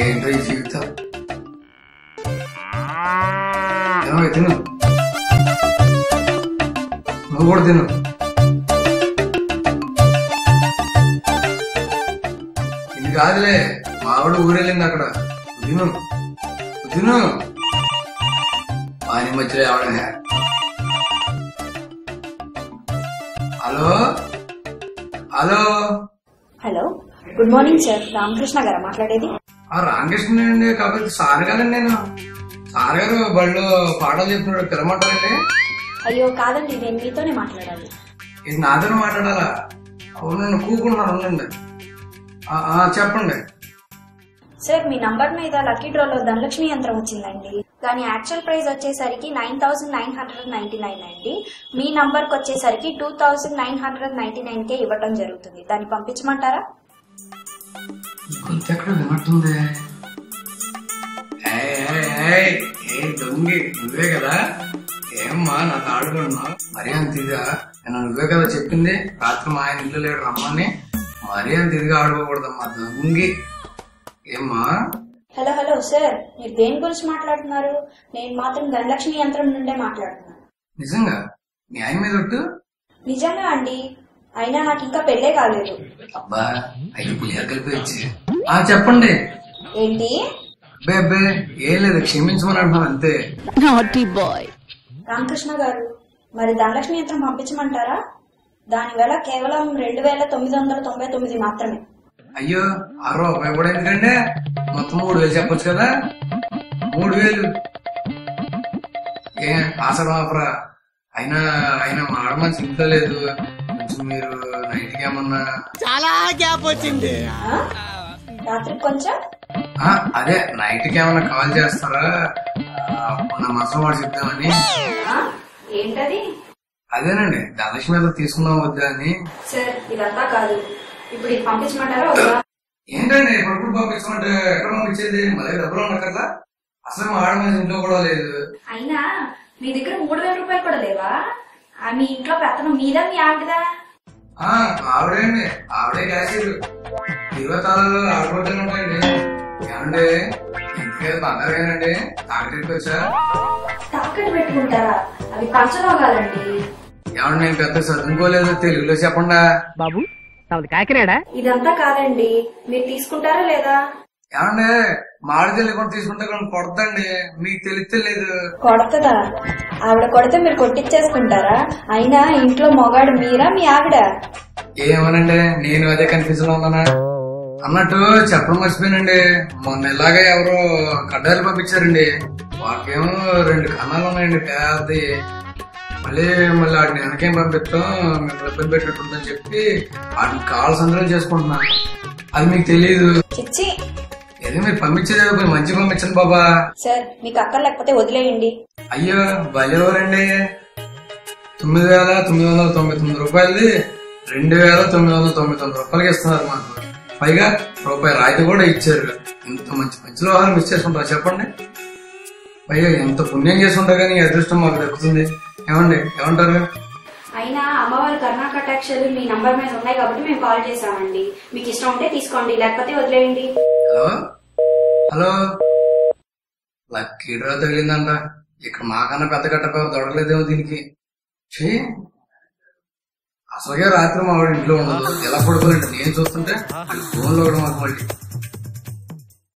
ఏంటో ఈ జీవితం. ఏమో తిను, నువ్వు కూడా తిను. ఇది కాదులే, మావిడ ఊరెళ్ళింది అక్కడ. తిను తిను. వాని మధ్యలో ఎవడ. Hello hello hello, good morning sir. Ramakrishna గారా మాట్లాడేది? రామకృష్ణ అండి, కాకపోతే సార్ గారండి. నేను సార్ గారు బళ్ళు పాటలు చెప్తున్నాడు, పిలమంటారండి. అయ్యో కాదండి, నేను మీతోనే మాట్లాడాలి. ఇది నాతో మాట్లాడాలా? అవునండి, కూకుంటున్నారు. అవునండి, చెప్పండి. సార్, మీ నంబర్ మీద లక్కీ డ్రాలో ధనలక్ష్మి యంత్రం వచ్చిందండి. దాని యాక్చువల్ ప్రైస్ వచ్చేసరికి 9,999 అండి. మీ నంబర్ కి వచ్చేసరికి 2,999 ఇవ్వటం జరుగుతుంది. దాన్ని పంపించమంటారా? ఎక్కడ వినట్టుంది. దొంగి నువ్వే కదా? ఏమ్మా నాకు ఆడుకున్నావు? మరీ అంత ఇదిగా నువ్వే కదా చెప్పింది రాత్రి మా ఆయన ఇల్లు లేడు రమ్మని. మరీ అంత ఇదిగా ఆడుకోకూడదమ్మా దొంగి. ఏమ్మా? హలో హలో సార్, మీరు దేని గురించి మాట్లాడుతున్నారు? నేను మాత్రం ధనలక్ష్మి యంత్రం నుండే మాట్లాడుతున్నాను. నిజంగా మీ ఆయన మీద ఒట్టు? నిజంగా అండి, అయినా నాకు ఇంకా పెళ్లే కాలేదు. అబ్బా, అయితే పులిహోర కలిపి వచ్చి చెప్పండి. ఏంటి? అబ్బే ఏం లేదు, క్షమించమని అంటున్నాను అంతే. రామకృష్ణ గారు, మరి ధనలక్ష్మి యంత్రం పంపించమంటారా? దాని వేళ కేవలం 2,999 మాత్రమే. అయ్యో, ₹60 కూడా ఎందుకంటే మొత్తం 3,000 చెప్పొచ్చు కదా. 3,000 ఏ ఆసరా ఆఫరా? అయినా అయినా మాడ మంచి ఇంట్లో లేదు. కొంచెం మీరు నైట్కి ఏమన్నా. చాలా గ్యాప్ వచ్చింది. రాత్రి కొంచెం అదే నైట్కి ఏమన్నా కాల్ చేస్తారా? నా మసం వాడు చెప్తామని. ఏంటది? అదేనండి, ధనలక్ష్మి మీద తీసుకుందాం వద్దా అని. సార్, ఇదంతా కాదు. ఇప్పుడు ఇది పంపించమంటారా వద్దా? ఏంటండి ఇప్పుడు పంపించమంటే ఎక్కడ పంపించేది? మళ్ళీ డబ్బులు ఉన్నా కదా. అసలు మా ఆడ మంచి ఇంట్లో కూడా లేదు. అయినా మీ దగ్గర 3,000 రూపాయలు కూడా లేవా? మీ ఇంట్లో పెత్తనం మీదా మీ ఆవిడదా? ఆవిడే అండి, ఆవిడే క్యాషియర్. 20 తాళాలు ఆడబోతులు ఉంటాయండి. ఏమండి ఇంటికేదో బంగారేనండి తాకటికి వచ్చా? తాకట్టు పెట్టుకుంటారా? అవి పంచలోగాలండి. ఏమండి నేను పెద్ద చదువుకోలేదు, తెలుగులో చెప్పండా బాబు. కాకినాడ. ఇదంతా కాదండి, మీరు తీసుకుంటారా లేదా? ఏమండి మాడి తెలియకుండా తీసుకుంటే కొడతండి, మీకు తెలియలేదు. కొడతదా? ఆవిడ కొడితే మీరు కొట్టించేసుకుంటారా? అయినా ఇంట్లో మొగాడు మీరా మీ ఆవిడ? ఏమోనండి, నేను అదే కన్ఫ్యూజన్ లో ఉన్నానా. అన్నట్టు చెప్పడం మర్చిపోయానండి. మొన్న ఇలాగే ఎవరో కడ్డాయిలు పంపించారండి. వాటికేమో 2 కన్నాలు ఉన్నాయండి పెద్దది. మళ్ళీ వాటిని వెనకేం పంపిస్తాం, మేము ఇబ్బంది పెట్టినట్టుందని చెప్పి వాటిని కాల్ సందర్భం చేసుకుంటున్నా. అది మీకు తెలియదు. చిచ్చి, ఏదో మీరు పంపించేది కొంచెం మంచి పంపించండి బాబా. సార్, మీకు అక్కర్ లేకపోతే వదిలేయండి. అయ్యో భలేవరండి, 9,999 రూపాయలది 2,999 రూపాయలకి ఇస్తున్నారు మాకు. పైగా రూపాయి రాయితీ కూడా ఇచ్చారు. ఇంత మంచి మంచిలో ఆహారం మిస్ చేసుకుంటారు చెప్పండి. పైగా ఎంత పుణ్యం చేసుకుంటా కానీ అదృష్టం మాకు దక్కుతుంది. ఏమండి ఏమంటారు? అయినా అమ్మవారి కరుణా కటాక్షాలు మీ నంబర్ మీద ఉన్నాయి కాబట్టి మేము కాల్ చేసామండి. మీకు ఇష్టం ఉంటే తీసుకోండి, లేకపోతే వదిలేయండి. హలో హలో, లక్కీ డ్రా తగిలిందంట. ఇక్కడ మాకన్నా పెద్ద కట్టపేరు దొరకలేదేమో దీనికి. అసలుగా రాత్రి మా వాడు ఇంట్లో ఉండదు. ఎలా పడుకోలేండి నేను చూస్తుంటే ఫోన్ లో కూడా మాకు మళ్ళీ